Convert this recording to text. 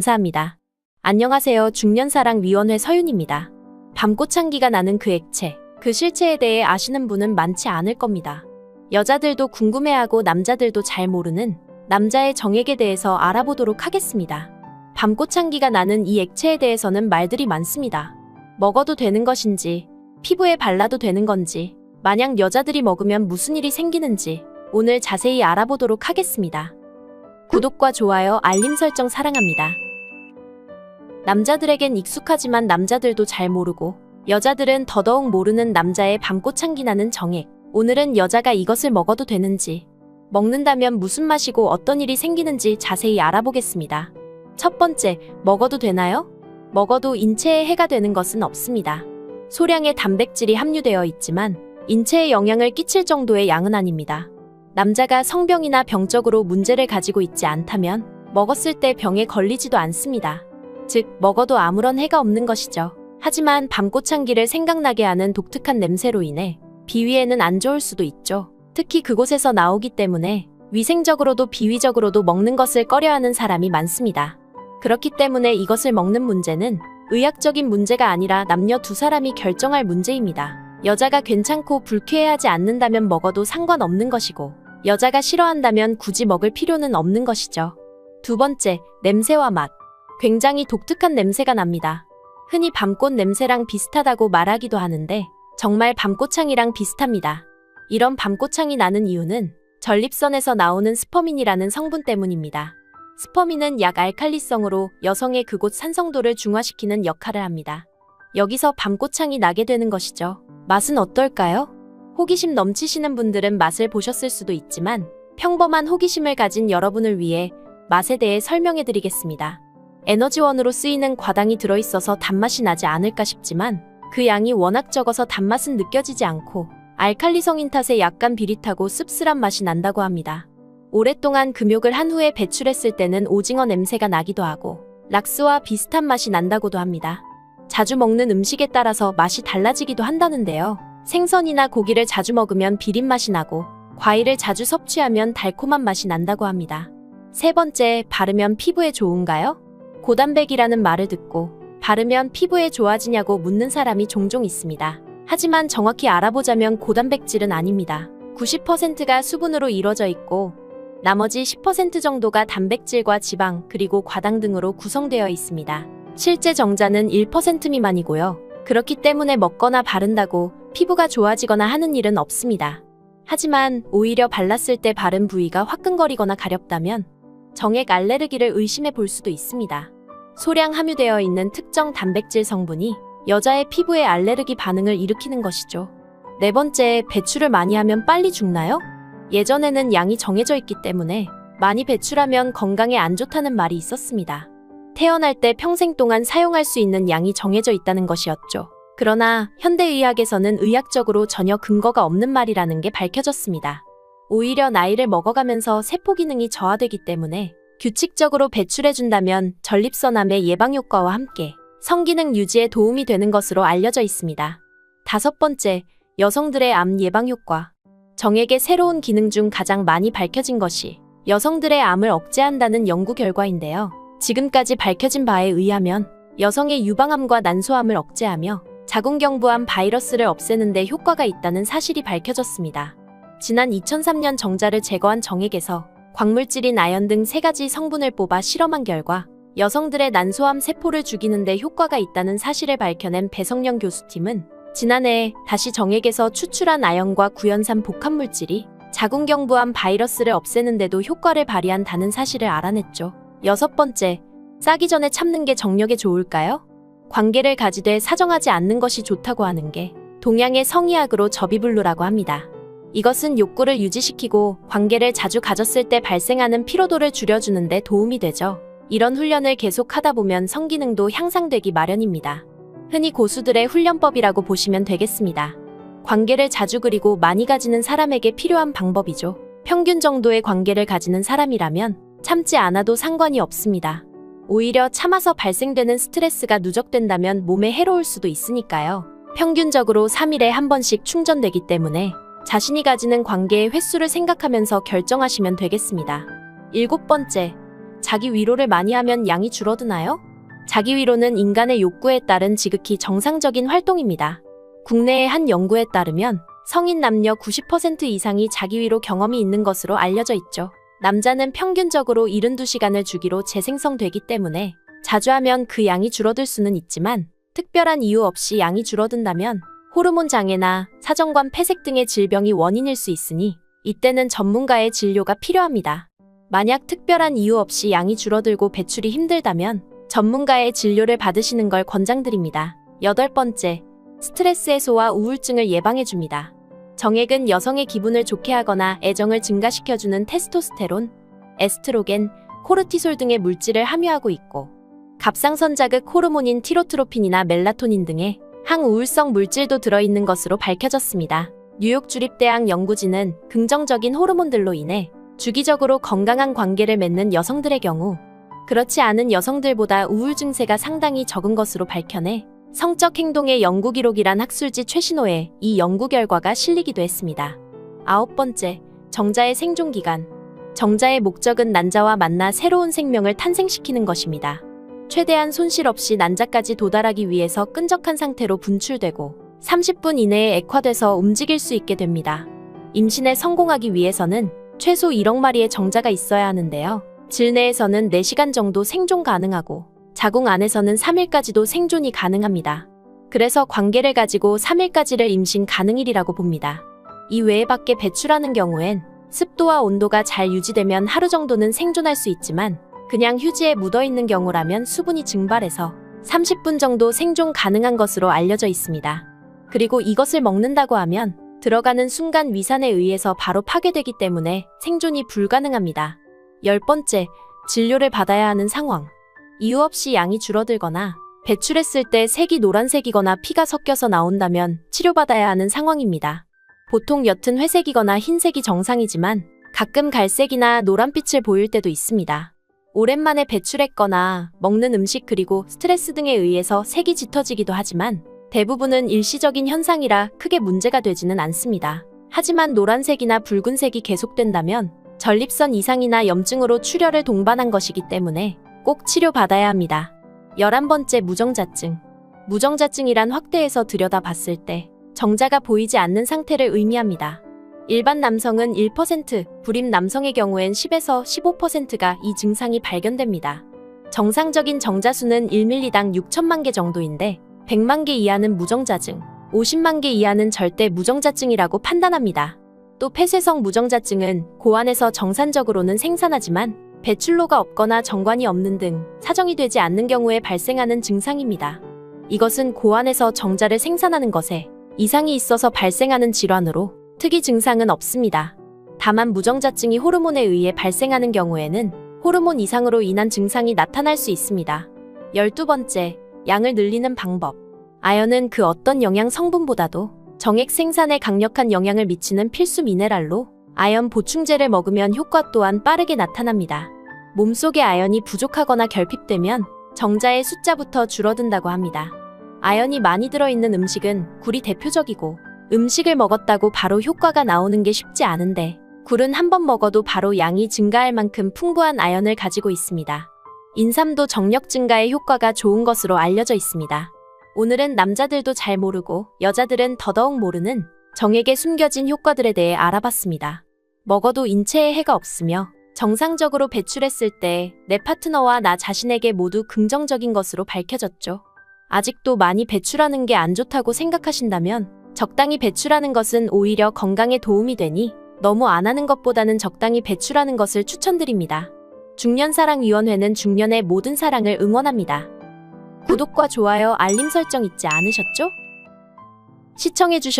감사합니다. 안녕하세요. 중년사랑위원회 서윤입니다. 밤꽃향기가 나는 그 액체, 그 실체에 대해 아시는 분은 많지 않을 겁니다. 여자들도 궁금해하고 남자들도 잘 모르는 남자의 정액에 대해서 알아보도록 하겠습니다. 밤꽃향기가 나는 이 액체에 대해서는 말들이 많습니다. 먹어도 되는 것인지, 피부에 발라도 되는 건지, 만약 여자들이 먹으면 무슨 일이 생기는지 오늘 자세히 알아보도록 하겠습니다. 구독과 좋아요, 알림 설정 사랑합니다. 남자들에겐 익숙하지만 남자들도 잘 모르고 여자들은 더더욱 모르는 남자의 밤꽃향기 나는 정액. 오늘은 여자가 이것을 먹어도 되는지, 먹는다면 무슨 맛이고 어떤 일이 생기는지 자세히 알아보겠습니다. 첫 번째, 먹어도 되나요? 먹어도 인체에 해가 되는 것은 없습니다. 소량의 단백질이 함유되어 있지만 인체에 영향을 끼칠 정도의 양은 아닙니다. 남자가 성병이나 병적으로 문제를 가지고 있지 않다면 먹었을 때 병에 걸리지도 않습니다. 즉, 먹어도 아무런 해가 없는 것이죠. 하지만 밤꽃향기를 생각나게 하는 독특한 냄새로 인해 비위에는 안 좋을 수도 있죠. 특히 그곳에서 나오기 때문에 위생적으로도 비위적으로도 먹는 것을 꺼려하는 사람이 많습니다. 그렇기 때문에 이것을 먹는 문제는 의학적인 문제가 아니라 남녀 두 사람이 결정할 문제입니다. 여자가 괜찮고 불쾌해하지 않는다면 먹어도 상관없는 것이고, 여자가 싫어한다면 굳이 먹을 필요는 없는 것이죠. 두 번째, 냄새와 맛. 굉장히 독특한 냄새가 납니다. 흔히 밤꽃 냄새랑 비슷하다고 말하기도 하는데 정말 밤꽃향이랑 비슷합니다. 이런 밤꽃향이 나는 이유는 전립선에서 나오는 스퍼민이라는 성분 때문입니다. 스퍼민은 약 알칼리성으로 여성의 그곳 산성도를 중화시키는 역할을 합니다. 여기서 밤꽃향이 나게 되는 것이죠. 맛은 어떨까요? 호기심 넘치시는 분들은 맛을 보셨을 수도 있지만 평범한 호기심을 가진 여러분을 위해 맛에 대해 설명해 드리겠습니다. 에너지원으로 쓰이는 과당이 들어있어서 단맛이 나지 않을까 싶지만 그 양이 워낙 적어서 단맛은 느껴지지 않고 알칼리성인 탓에 약간 비릿하고 씁쓸한 맛이 난다고 합니다. 오랫동안 금욕을 한 후에 배출했을 때는 오징어 냄새가 나기도 하고 락스와 비슷한 맛이 난다고도 합니다. 자주 먹는 음식에 따라서 맛이 달라지기도 한다는데요. 생선이나 고기를 자주 먹으면 비린 맛이 나고 과일을 자주 섭취하면 달콤한 맛이 난다고 합니다. 세 번째, 바르면 피부에 좋은가요? 고단백이라는 말을 듣고 바르면 피부에 좋아지냐고 묻는 사람이 종종 있습니다. 하지만 정확히 알아보자면 고단백질은 아닙니다. 90%가 수분으로 이루어져 있고 나머지 10% 정도가 단백질과 지방 그리고 과당 등으로 구성되어 있습니다. 실제 정자는 1% 미만이고요. 그렇기 때문에 먹거나 바른다고 피부가 좋아지거나 하는 일은 없습니다. 하지만 오히려 발랐을 때 바른 부위가 화끈거리거나 가렵다면 정액 알레르기를 의심해 볼 수도 있습니다. 소량 함유되어 있는 특정 단백질 성분이 여자의 피부에 알레르기 반응을 일으키는 것이죠. 네 번째, 배출을 많이 하면 빨리 죽나요? 예전에는 양이 정해져 있기 때문에 많이 배출하면 건강에 안 좋다는 말이 있었습니다. 태어날 때 평생 동안 사용할 수 있는 양이 정해져 있다는 것이었죠. 그러나 현대의학에서는 의학적으로 전혀 근거가 없는 말이라는 게 밝혀졌습니다. 오히려 나이를 먹어가면서 세포 기능이 저하되기 때문에 규칙적으로 배출해준다면 전립선암의 예방 효과와 함께 성기능 유지에 도움이 되는 것으로 알려져 있습니다. 다섯 번째, 여성들의 암 예방 효과. 정액의 새로운 기능 중 가장 많이 밝혀진 것이 여성들의 암을 억제한다는 연구 결과인데요. 지금까지 밝혀진 바에 의하면 여성의 유방암과 난소암을 억제하며 자궁경부암 바이러스를 없애는 데 효과가 있다는 사실이 밝혀졌습니다. 지난 2003년 정자를 제거한 정액에서 광물질인 아연 등 3가지 성분을 뽑아 실험한 결과 여성들의 난소암 세포를 죽이는 데 효과가 있다는 사실을 밝혀낸 배성령 교수팀은 지난해 다시 정액에서 추출한 아연과 구연산 복합물질이 자궁경부암 바이러스를 없애는 데도 효과를 발휘한다는 사실을 알아냈죠. 여섯 번째, 싸기 전에 참는 게 정력에 좋을까요? 관계를 가지되 사정하지 않는 것이 좋다고 하는 게 동양의 성의학으로 접이불루라고 합니다. 이것은 욕구를 유지시키고 관계를 자주 가졌을 때 발생하는 피로도를 줄여주는 데 도움이 되죠. 이런 훈련을 계속 하다 보면 성기능도 향상되기 마련입니다. 흔히 고수들의 훈련법이라고 보시면 되겠습니다. 관계를 자주 그리고 많이 가지는 사람에게 필요한 방법이죠. 평균 정도의 관계를 가지는 사람이라면 참지 않아도 상관이 없습니다. 오히려 참아서 발생되는 스트레스가 누적된다면 몸에 해로울 수도 있으니까요. 평균적으로 3일에 한 번씩 충전되기 때문에 자신이 가지는 관계의 횟수를 생각하면서 결정하시면 되겠습니다. 일곱 번째, 자기 위로를 많이 하면 양이 줄어드나요? 자기 위로는 인간의 욕구에 따른 지극히 정상적인 활동입니다. 국내의 한 연구에 따르면 성인 남녀 90% 이상이 자기 위로 경험이 있는 것으로 알려져 있죠. 남자는 평균적으로 72시간을 주기로 재생성되기 때문에 자주 하면 그 양이 줄어들 수는 있지만 특별한 이유 없이 양이 줄어든다면 호르몬 장애나 사정관 폐색 등의 질병이 원인일 수 있으니 이때는 전문가의 진료가 필요합니다. 만약 특별한 이유 없이 양이 줄어들고 배출이 힘들다면 전문가의 진료를 받으시는 걸 권장드립니다. 8번째, 스트레스 해소와 우울증을 예방해줍니다. 정액은 여성의 기분을 좋게 하거나 애정을 증가시켜주는 테스토스테론, 에스트로겐, 코르티솔 등의 물질을 함유하고 있고 갑상선자극 호르몬인 티로트로핀이나 멜라토닌 등의 항우울성 물질도 들어있는 것으로 밝혀졌습니다. 뉴욕 주립대학 연구진은 긍정적인 호르몬들로 인해 주기적으로 건강한 관계를 맺는 여성들의 경우 그렇지 않은 여성들보다 우울 증세가 상당히 적은 것으로 밝혀내 성적 행동의 연구 기록이란 학술지 최신호에 이 연구 결과가 실리기도 했습니다. 9번째, 정자의 생존 기간. 정자의 목적은 난자와 만나 새로운 생명을 탄생시키는 것입니다. 최대한 손실 없이 난자까지 도달하기 위해서 끈적한 상태로 분출되고 30분 이내에 액화돼서 움직일 수 있게 됩니다. 임신에 성공하기 위해서는 최소 1억 마리의 정자가 있어야 하는데요. 질내에서는 4시간 정도 생존 가능하고 자궁 안에서는 3일까지도 생존이 가능합니다. 그래서 관계를 가지고 3일까지를 임신 가능일이라고 봅니다. 이 외에 밖에 배출하는 경우엔 습도와 온도가 잘 유지되면 하루 정도는 생존할 수 있지만 그냥 휴지에 묻어있는 경우라면 수분이 증발해서 30분 정도 생존 가능한 것으로 알려져 있습니다. 그리고 이것을 먹는다고 하면 들어가는 순간 위산에 의해서 바로 파괴되기 때문에 생존이 불가능합니다. 10번째, 진료를 받아야 하는 상황. 이유 없이 양이 줄어들거나 배출했을 때 색이 노란색이거나 피가 섞여서 나온다면 치료받아야 하는 상황입니다. 보통 옅은 회색이거나 흰색이 정상이지만 가끔 갈색이나 노란빛을 보일 때도 있습니다. 오랜만에 배출했거나 먹는 음식 그리고 스트레스 등에 의해서 색이 짙어지기도 하지만 대부분은 일시적인 현상이라 크게 문제가 되지는 않습니다. 하지만 노란색이나 붉은색이 계속된다면 전립선 이상이나 염증으로 출혈을 동반한 것이기 때문에 꼭 치료받아야 합니다. 11번째, 무정자증. 무정자증이란 확대해서 들여다봤을 때 정자가 보이지 않는 상태를 의미합니다. 일반 남성은 1%, 불임 남성의 경우엔 10에서 15%가 이 증상이 발견됩니다. 정상적인 정자수는 1ml당 6천만 개 정도인데 100만 개 이하는 무정자증, 50만 개 이하는 절대 무정자증이라고 판단합니다. 또 폐쇄성 무정자증은 고안에서 정상적으로는 생산하지만 배출로가 없거나 정관이 없는 등 사정이 되지 않는 경우에 발생하는 증상입니다. 이것은 고안에서 정자를 생산하는 것에 이상이 있어서 발생하는 질환으로 특이 증상은 없습니다. 다만 무정자증이 호르몬에 의해 발생하는 경우에는 호르몬 이상으로 인한 증상이 나타날 수 있습니다. 12번째, 양을 늘리는 방법. 아연은 그 어떤 영양 성분보다도 정액 생산에 강력한 영향을 미치는 필수 미네랄로 아연 보충제를 먹으면 효과 또한 빠르게 나타납니다. 몸속에 아연이 부족하거나 결핍되면 정자의 숫자부터 줄어든다고 합니다. 아연이 많이 들어있는 음식은 굴이 대표적이고 음식을 먹었다고 바로 효과가 나오는 게 쉽지 않은데 굴은 한 번 먹어도 바로 양이 증가할 만큼 풍부한 아연을 가지고 있습니다. 인삼도 정력 증가에 효과가 좋은 것으로 알려져 있습니다. 오늘은 남자들도 잘 모르고 여자들은 더더욱 모르는 정액에 숨겨진 효과들에 대해 알아봤습니다. 먹어도 인체에 해가 없으며 정상적으로 배출했을 때 내 파트너와 나 자신에게 모두 긍정적인 것으로 밝혀졌죠. 아직도 많이 배출하는 게 안 좋다고 생각하신다면 적당히 배출하는 것은 오히려 건강에 도움이 되니 너무 안 하는 것보다는 적당히 배출하는 것을 추천드립니다. 중년사랑위원회는 중년의 모든 사랑을 응원합니다. 구독과 좋아요, 알림 설정 잊지 않으셨죠? 시청해주셔서